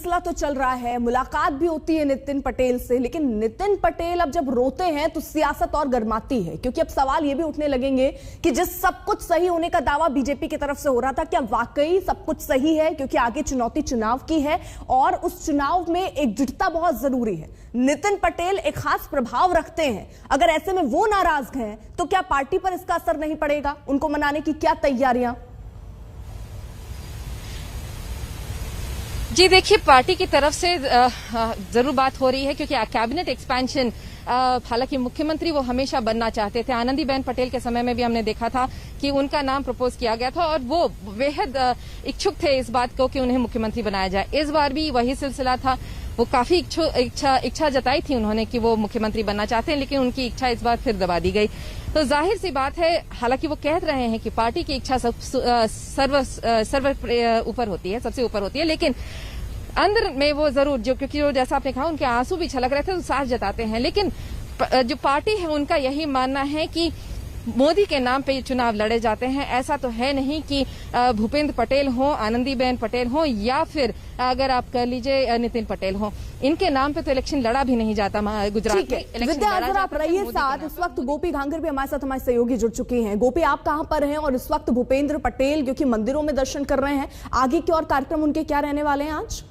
सिलसिला तो चल रहा है, मुलाकात भी होती है नितिन पटेल से, लेकिन नितिन पटेल अब जब रोते हैं तो सियासत और गर्माती है, क्योंकि अब सवाल ये भी उठने लगेंगे कि जिस सब कुछ सही होने का दावा बीजेपी की तरफ से हो रहा था, क्या वाकई सब कुछ सही है? क्योंकि आगे चुनौती चुनाव की है और उस चुनाव में एकजुटता बहुत जरूरी है। नितिन पटेल एक खास प्रभाव रखते हैं, अगर ऐसे में वो नाराज हैं तो क्या पार्टी पर इसका असर नहीं पड़ेगा? उनको मनाने की क्या तैयारियां? जी देखिए, पार्टी की तरफ से जरूर बात हो रही है, क्योंकि कैबिनेट एक्सपेंशन, हालांकि मुख्यमंत्री वो हमेशा बनना चाहते थे। आनंदीबेन पटेल के समय में भी हमने देखा था कि उनका नाम प्रपोज किया गया था और वो बेहद इच्छुक थे इस बात को कि उन्हें मुख्यमंत्री बनाया जाए। इस बार भी वही सिलसिला था, वो काफी इच्छा जताई थी उन्होंने कि वो मुख्यमंत्री बनना चाहते हैं, लेकिन उनकी इच्छा इस बार फिर दबा दी गई। तो जाहिर सी बात है, हालांकि वो कह रहे हैं कि पार्टी की इच्छा सर्व ऊपर होती है, सबसे ऊपर होती है, लेकिन अंदर में वो जरूर क्योंकि जैसा आपने कहा उनके आंसू भी छलक रहे थे तो साथ जताते हैं, लेकिन जो पार्टी है उनका यही मानना है कि मोदी के नाम पे चुनाव लड़े जाते हैं। ऐसा तो है नहीं कि भूपेंद्र पटेल हो, आनंदीबेन पटेल हो, या फिर अगर आप कह लीजिए नितिन पटेल हो, इनके नाम पे तो इलेक्शन लड़ा भी नहीं जाता गुजरात में। विद्या, आप रहिए साथ। इस वक्त गोपी घांगर भी हमारे साथ, हमारे सहयोगी जुड़ चुके हैं। गोपी, आप कहां पर हैं? और इस वक्त भूपेंद्र पटेल क्योंकि मंदिरों में दर्शन कर रहे हैं, आगे के और कार्यक्रम उनके क्या रहने वाले हैं आज?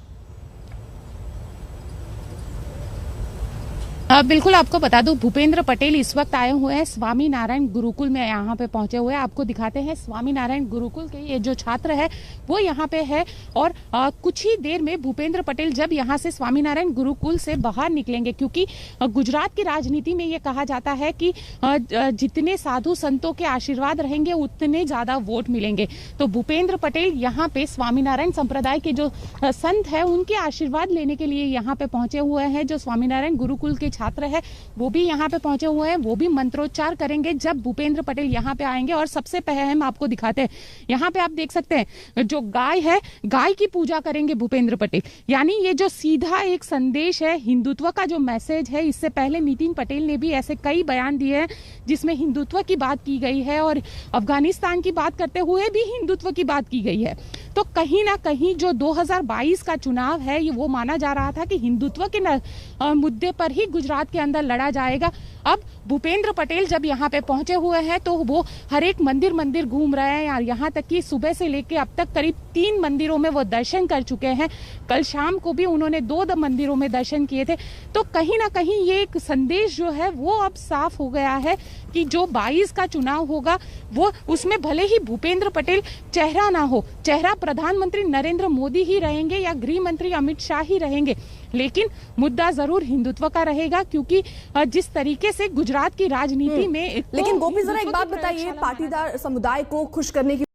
बिल्कुल, आपको बता दूं, भूपेंद्र पटेल इस वक्त आए हुए हैं स्वामी नारायण गुरुकुल में, यहाँ पे पहुंचे हुए हैं। आपको दिखाते हैं, स्वामी नारायण गुरुकुल के ये जो छात्र है वो यहाँ पे है और कुछ ही देर में भूपेंद्र पटेल जब यहाँ से स्वामी नारायण गुरुकुल से बाहर निकलेंगे, क्योंकि गुजरात की राजनीति में ये कहा जाता है कि जितने साधु संतों के आशीर्वाद रहेंगे उतने ज्यादा वोट मिलेंगे। तो भूपेंद्र पटेल यहाँ पे स्वामीनारायण संप्रदाय के जो संत है उनके आशीर्वाद लेने के लिए यहाँ पे पहुंचे हुए हैं। जो स्वामीनारायण गुरुकुल के छात्र है वो भी यहाँ पे पहुंचे हुए हैं, वो भी मंत्रोच्चार करेंगे जब भूपेंद्र पटेल यहाँ पे आएंगे। और सबसे पहले हम आपको दिखाते हैं, यहाँ पे आप देख सकते हैं जो गाय है, गाय की पूजा करेंगे भूपेंद्र पटेल। यानी ये जो सीधा एक संदेश है, हिंदुत्व का जो मैसेज है। इससे पहले नितिन पटेल ने भी ऐसे कई बयान दिए हैं जिसमें हिंदुत्व की बात की गई है और अफगानिस्तान की बात करते हुए भी हिंदुत्व की बात की गई है। तो कहीं ना कहीं जो 2022 का चुनाव है ये वो माना जा रहा था कि हिंदुत्व के मुद्दे पर ही गुजरात के अंदर लड़ा जाएगा। अब भूपेंद्र पटेल जब यहाँ पे पहुंचे हुए हैं तो वो हर एक मंदिर घूम रहे हैं यार, यहाँ तक कि सुबह से लेके अब तक करीब 3 मंदिरों में वो दर्शन कर चुके हैं। कल शाम को भी उन्होंने 2 मंदिरों में दर्शन किए थे। तो कहीं ना कहीं ये एक संदेश जो है वो अब साफ हो गया है कि जो 22 का चुनाव होगा वो उसमें भले ही भूपेंद्र पटेल चेहरा ना हो, चेहरा प्रधानमंत्री नरेंद्र मोदी ही रहेंगे या गृह मंत्री अमित शाह ही रहेंगे, लेकिन मुद्दा जरूर हिंदुत्व का रहेगा। क्योंकि जिस तरीके से गुजरात की राजनीति में, लेकिन गोपी जरा एक बात बताइए, पाटीदार समुदाय को खुश करने की